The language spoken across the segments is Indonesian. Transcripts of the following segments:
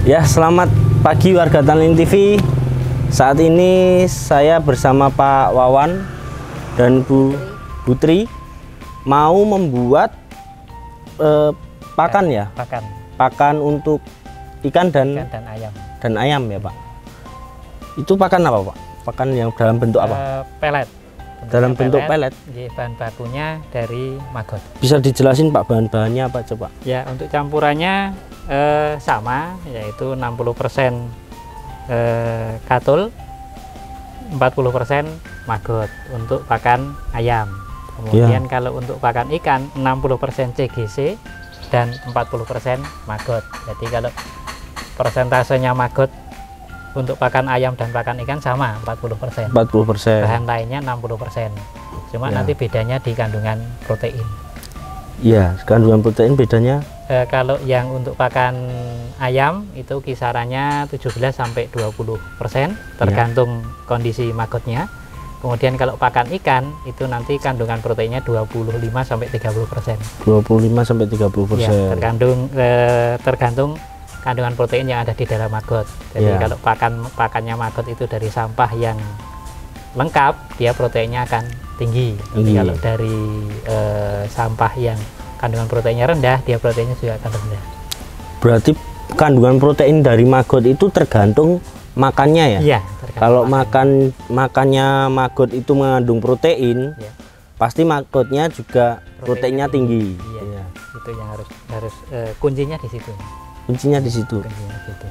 Ya, selamat pagi warga Tanlin TV. Saat ini saya bersama Pak Wawan dan Bu Putri mau membuat pakan ya? Pakan untuk ikan dan ayam ya, Pak. Itu pakan apa, Pak? Pakan yang dalam bentuk apa? Pelet. Dalam bentuk pelet. Bahan bakunya dari maggot. Bisa dijelasin, Pak, bahan-bahannya apa coba? Ya, untuk campurannya sama, yaitu 60% katul, 40% maggot untuk pakan ayam. Kemudian kalau untuk pakan ikan 60% CGC dan 40% maggot. Jadi kalau persentasenya maggot untuk pakan ayam dan pakan ikan sama 40%. 40%. Bahan lainnya 60%. Cuma nanti bedanya di kandungan protein. Iya, kandungan protein bedanya. Kalau yang untuk pakan ayam itu kisarannya 17–20%, tergantung kondisi maggotnya. Kemudian kalau pakan ikan itu nanti kandungan proteinnya 25–30%. 25–30%. Ya, tergantung kandungan protein yang ada di dalam maggot. Jadi kalau pakannya maggot itu dari sampah yang lengkap, dia proteinnya akan tinggi. Tapi kalau dari sampah yang kandungan proteinnya rendah, dia proteinnya juga akan rendah. Berarti kandungan protein dari maggot itu tergantung makannya ya? Iya. Kalau makannya maggot itu mengandung protein, pasti maggotnya juga proteinnya tinggi. Iya. Itu yang harus kuncinya di situ. Kuncinya di situ.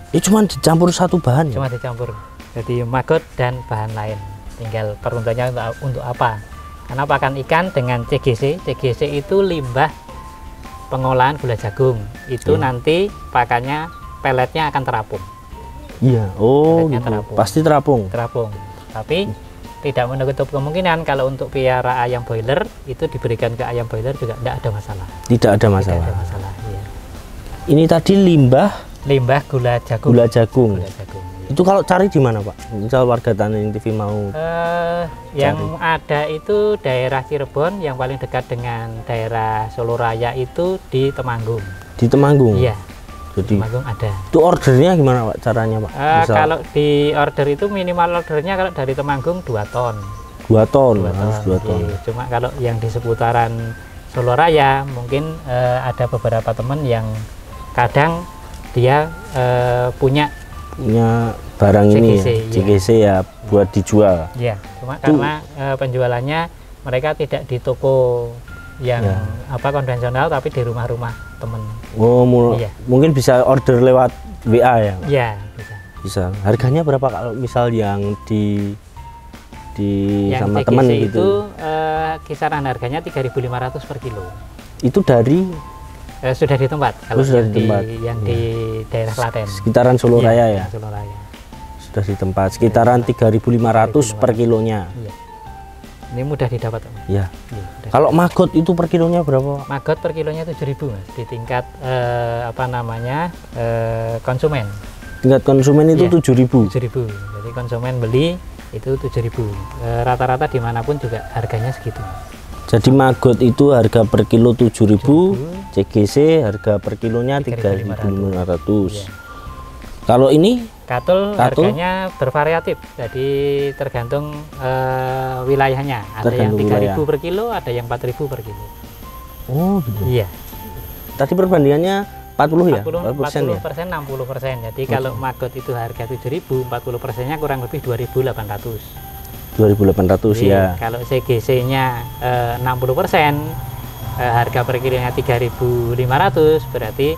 Ini cuma dicampur satu bahan. Cuma dicampur. Jadi maggot dan bahan lain. Tinggal peruntukannya untuk apa? Karena pakan ikan dengan CGC itu limbah pengolahan gula jagung. Itu nanti pakannya peletnya akan terapung. Iya. Oh, gitu. Terapung. Pasti terapung. Terapung. Tapi tidak menutup kemungkinan kalau untuk piara ayam boiler itu diberikan ke ayam boiler juga tidak ada masalah. Tidak ada masalah. Tidak ada masalah. Iya. Ini tadi limbah gula jagung. Gula jagung. Itu kalau cari di mana, Pak? Misal warga Tanlin TV mau yang ada itu daerah Cirebon, yang paling dekat dengan daerah Solo Raya itu di Temanggung. Di Temanggung? Iya. Jadi Temanggung ada. Itu ordernya gimana, Pak? Caranya, Pak? Kalau di order itu minimal ordernya kalau dari Temanggung 2 ton. 2 ton. Harus 2 ton. Cuma kalau yang di seputaran Solo Raya mungkin ada beberapa teman yang kadang dia punya barang CGC, ini CGC ya buat dijual. Ya, cuma karena penjualannya mereka tidak di toko yang konvensional, tapi di rumah-rumah temen. Oh, mungkin bisa order lewat WA ya? Iya, bisa. Harganya berapa kalau misal yang yang sama CGC teman itu? Itu kisaran harganya 3.500 per kilo. Itu dari sudah di tempat. Kalau sudah yang di daerah Klaten. Sekitaran Solo Raya ya? Solo Raya. Sudah di tempat. Sekitaran 3.500 per kilonya. Iya. Ini mudah didapat. Ya. Kalau maggot itu per kilonya berapa? Maggot per kilonya 7.000, Mas. Di tingkat konsumen. Tingkat konsumen itu 7.000. 7.000. Jadi konsumen beli itu 7.000. Rata-rata dimanapun juga harganya segitu. Jadi maggot itu harga per kilo 7.000, CGC harga per kilonya 3.500. Kalau ini katul harganya bervariatif, jadi tergantung wilayahnya. Ada yang 3.000 per kilo, ada yang 4.000 per kilo. Oh, gitu. Iya. Tadi perbandingannya 40 ya? 40%, 60%. Jadi kalau maggot itu harga 7.000, 40%-nya kurang lebih 2.800. 2.800 ya. Kalau CGC-nya 60%, harga per kilonya 3.500, berarti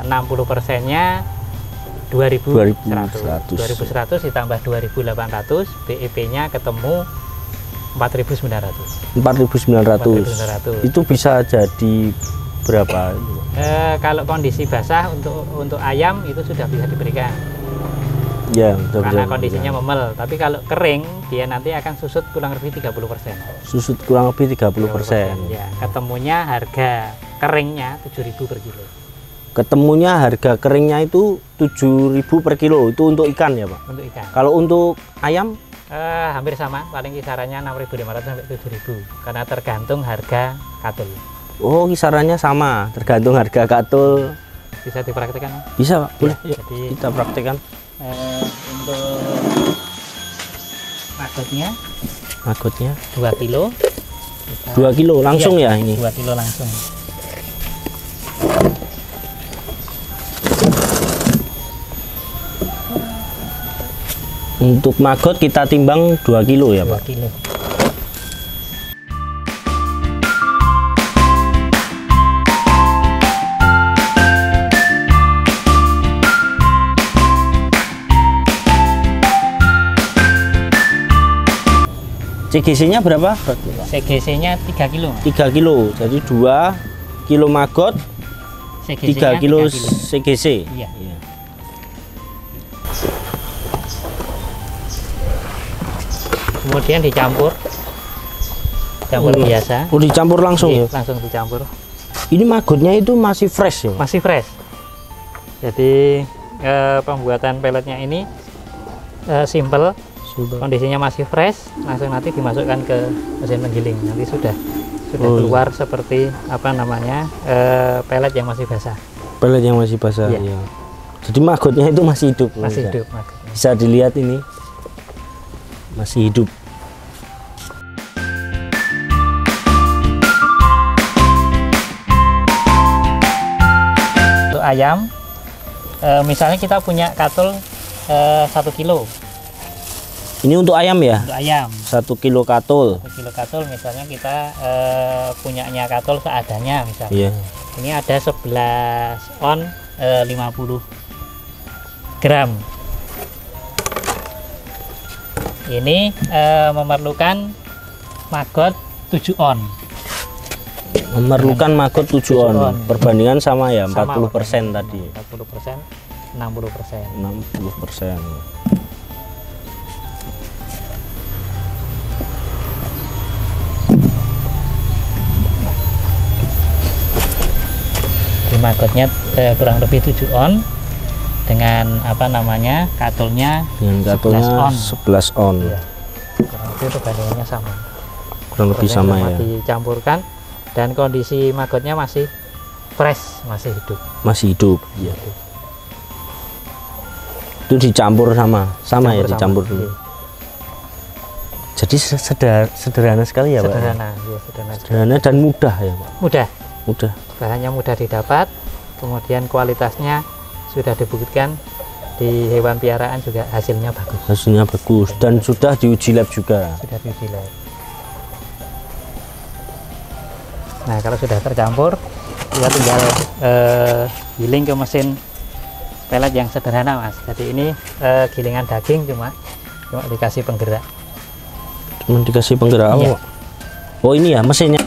60%-nya 2.100. 2.100 ditambah 2.800, BEP-nya ketemu 4.900. 4.900. Itu bisa jadi berapa? Kalau kondisi basah untuk ayam itu sudah bisa diberikan. Ya, karena kondisinya memel. Tapi kalau kering, dia nanti akan susut kurang lebih 30%. Susut kurang lebih 30%. Ya, ketemunya harga keringnya 7.000 per kilo. Ketemunya harga keringnya itu 7.000 per kilo. Itu untuk ikan ya, Pak? Untuk ikan. Kalau untuk ayam? Hampir sama, paling kisarannya 6.500 sampai 7.000. Karena tergantung harga katul. Oh, kisarannya sama, tergantung harga katul bisa dipraktekkan? Bisa Pak, boleh. Ya, jadi kita praktekkan. Untuk magotnya 2 kilo. 2 kilo langsung ya ini? 2 kilo langsung. Untuk maggot kita timbang 2 kilo ya Pak? 2 kilo. CGC-nya berapa? CGC-nya 3 kilo. 3 kilo, jadi 2 kilo maggot, 3 kilo CGC. Iya. Ya. Kemudian dicampur, biasa. Oh, dicampur langsung ya? Langsung dicampur. Ini maggotnya itu masih fresh ya? Masih fresh. Jadi pembuatan peletnya ini simple. Kondisinya masih fresh, langsung nanti dimasukkan ke mesin penggiling. Nanti sudah keluar seperti apa namanya pelet yang masih basah. Pelet yang masih basah. Ya. Ya. Jadi maggotnya itu masih hidup. Masih hidup. Maggotnya. Bisa dilihat ini masih hidup. Untuk ayam, misalnya kita punya katul 1 kilo. Ini untuk ayam ya? Untuk ayam. 1 kilo katul. 1 kilo katul misalnya kita punyanya katul seadanya misalnya. Iya. Ini ada 11 on 50 gram. Ini memerlukan maggot 7 on. Memerlukan maggot 7 on. Perbandingan sama ya, 40% tadi. 40%, 60%. 60%. Maggotnya kurang lebih 7 on dengan apa namanya katulnya dengan katulnya 11 on. Ya. Kurang lebih perbandingannya sama. Kurang lebih sama ya. Dicampurkan dan kondisi maggotnya masih fresh, masih hidup. Masih hidup. Iya. Itu dicampur sama ya, dicampur dulu. Jadi sederhana sekali ya Pak. Sederhana dan mudah ya Pak. Mudah. Bahannya mudah didapat, kemudian kualitasnya sudah dibuktikan di hewan piaraan juga hasilnya bagus. Hasilnya bagus dan sudah diuji lab juga. Sudah diuji lab. Nah kalau sudah tercampur, kita tinggal giling ke mesin pelet yang sederhana Mas. Jadi ini gilingan daging cuma dikasih penggerak. Cuma dikasih penggerak apa? Oh ini ya mesinnya.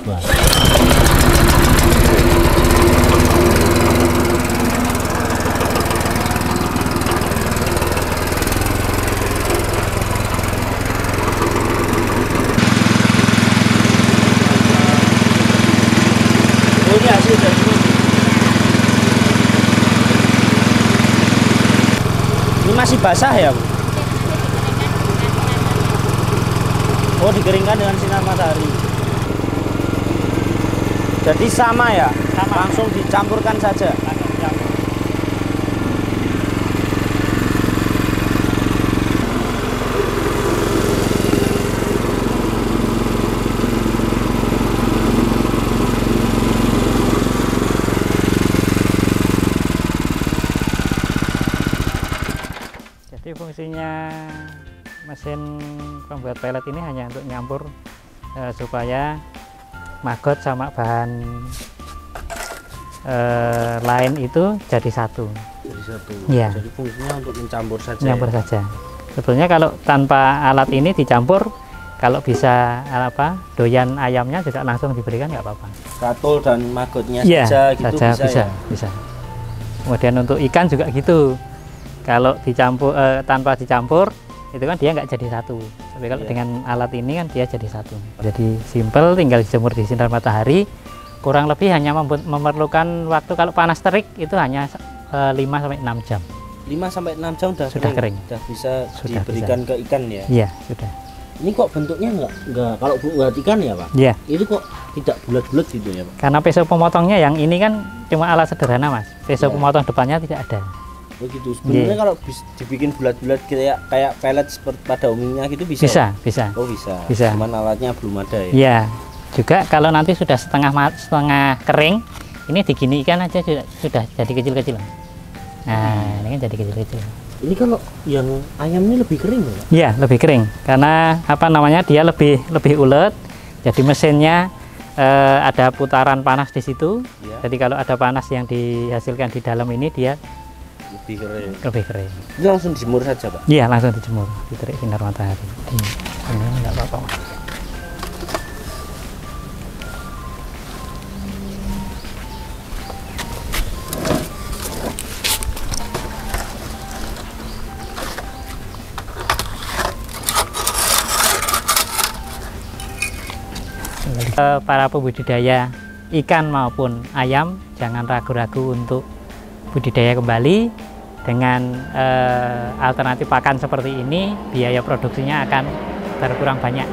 Ini masih basah ya Bu? Oh dikeringkan dengan sinar matahari. Jadi sama ya? Sama. Langsung dicampurkan saja? Fungsinya mesin pembuat pelet ini hanya untuk nyampur supaya maggot sama bahan lain itu jadi satu. Ya. Jadi fungsinya untuk mencampur saja. Mencampur saja. Sebetulnya kalau tanpa alat ini dicampur, kalau bisa doyan ayamnya juga langsung diberikan nggak apa-apa. Katul dan maggotnya saja gitu bisa. Kemudian untuk ikan juga gitu. Kalau dicampur tanpa dicampur itu kan dia nggak jadi satu. Tapi kalau dengan alat ini kan dia jadi satu. Jadi simple, tinggal dijemur di sinar matahari. Kurang lebih hanya memerlukan waktu kalau panas terik itu hanya 5-6 jam. 5-6 jam sudah kering. Sudah bisa diberikan ke ikan ya? Iya sudah. Ini kok bentuknya nggak kalau buat ikan ya Pak? Iya. Itu kok tidak bulat-bulat gitu ya Pak? Karena pisau pemotongnya yang ini kan cuma alat sederhana Mas. Peso pemotong depannya tidak ada. Begitu. Sebenarnya kalau dibikin bulat-bulat kayak pelet seperti pada umumnya gitu bisa. Bisa. Oh, bisa. Bisa. Cuman alatnya belum ada ya. Iya. Juga kalau nanti sudah setengah kering, ini diginikan aja sudah jadi kecil-kecil. Nah, ini kan jadi kecil-kecil. Ini kalau yang ayamnya lebih kering ya? Iya, lebih kering. Karena dia lebih ulet. Jadi mesinnya ada putaran panas di situ. Ya. Jadi kalau ada panas yang dihasilkan di dalam ini dia lebih kering. Ini langsung dijemur saja, Pak? Iya, langsung dijemur, diterik sinar matahari. Ini enggak apa-apa. Para pembudidaya ikan maupun ayam jangan ragu-ragu untuk budidaya kembali dengan alternatif pakan seperti ini. Biaya produksinya akan berkurang banyak.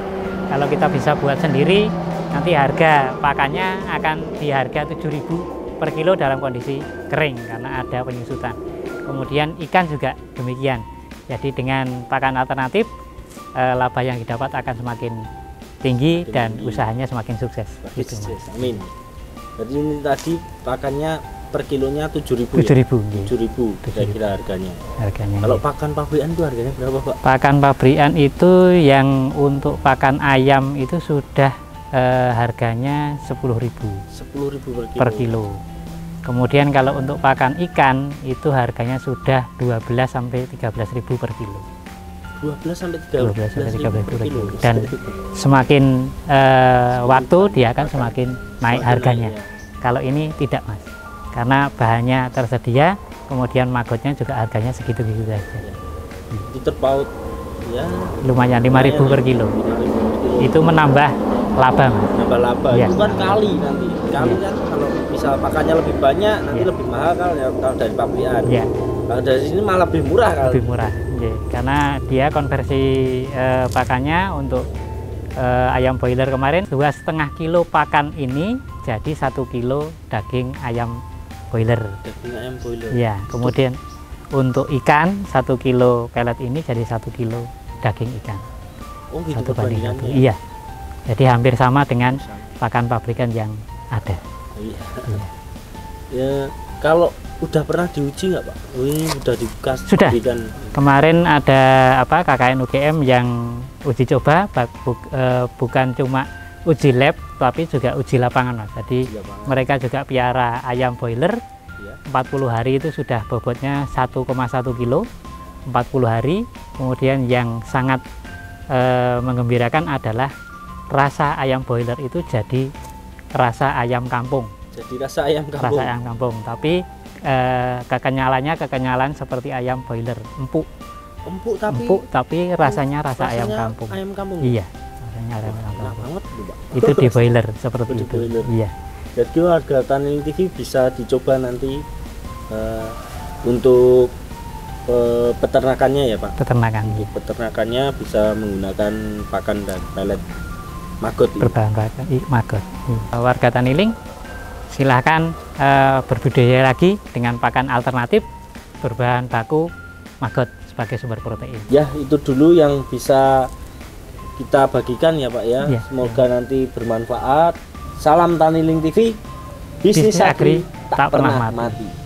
Kalau kita bisa buat sendiri, nanti harga pakannya akan di harga 7.000 per kilo dalam kondisi kering karena ada penyusutan. Kemudian ikan juga demikian. Jadi dengan pakan alternatif laba yang didapat akan semakin tinggi dan usahanya semakin sukses. Gitu, amin. Jadi ini tadi pakannya per kilonya 7.000 ya? 7.000 kira-kira harganya. Kalau pakan pabrikan itu harganya berapa, Pak? Pakan pabrikan itu yang untuk pakan ayam itu sudah harganya 10.000. 10.000 per kilo. Kemudian kalau untuk pakan ikan itu harganya sudah 12 sampai 13.000 per kilo. 12 sampai 13.000 per kilo. Dan semakin waktu dia akan semakin naik harganya. Kalau ini tidak, Mas, karena bahannya tersedia, kemudian magotnya juga harganya segitu-gitu saja. Itu terpaut ya lumayan 5.000 per kilo. Itu menambah laba, Mas. Menambah laba. Ya. Itu kan kali nanti. Kali kan kalau misal pakannya lebih banyak nanti lebih mahal kalau dari pabrikan. Ya. Kalau dari sini malah lebih murah kali. Lebih murah. Karena dia konversi pakannya untuk ayam boiler kemarin 2,5 kilo pakan ini jadi 1 kilo daging ayam boiler. Daging ayam boiler. Ya, kemudian untuk ikan 1 kilo pelet ini jadi 1 kilo daging ikan. Oh, gitu 1 banding 1. Iya. Jadi hampir sama dengan pakan pabrikan yang ada. Iya. Ya, kalau udah pernah diuji nggak, Pak? Ini udah dikasih. Sudah. Kemarin ada KKN UGM yang uji coba, bukan cuma uji lab, tapi juga uji lapangan, Mas. Jadi mereka juga piara ayam boiler. Ya. 40 hari itu sudah bobotnya 1,1 kilo. 40 hari. Kemudian yang sangat menggembirakan adalah rasa ayam boiler itu jadi rasa ayam kampung. Jadi rasa ayam kampung. Rasa ayam kampung, tapi kekenyalan seperti ayam boiler, empuk tapi rasanya ayam kampung. Ayam kampung. Iya, rasanya ayam kampung. Banget, itu di boiler seperti itu. Boiler. Iya. Jadi warga Tani TV bisa dicoba nanti untuk peternakannya ya, Pak. Peternakannya bisa menggunakan pakan dan pelet maggot. Berbahan maggot. Warga Taniling silahkan berbudidaya lagi dengan pakan alternatif berbahan baku maggot sebagai sumber protein. Ya, itu dulu yang bisa kita bagikan ya, Pak ya. Semoga nanti bermanfaat. Salam Taniling TV, bisnis agri tak pernah mati.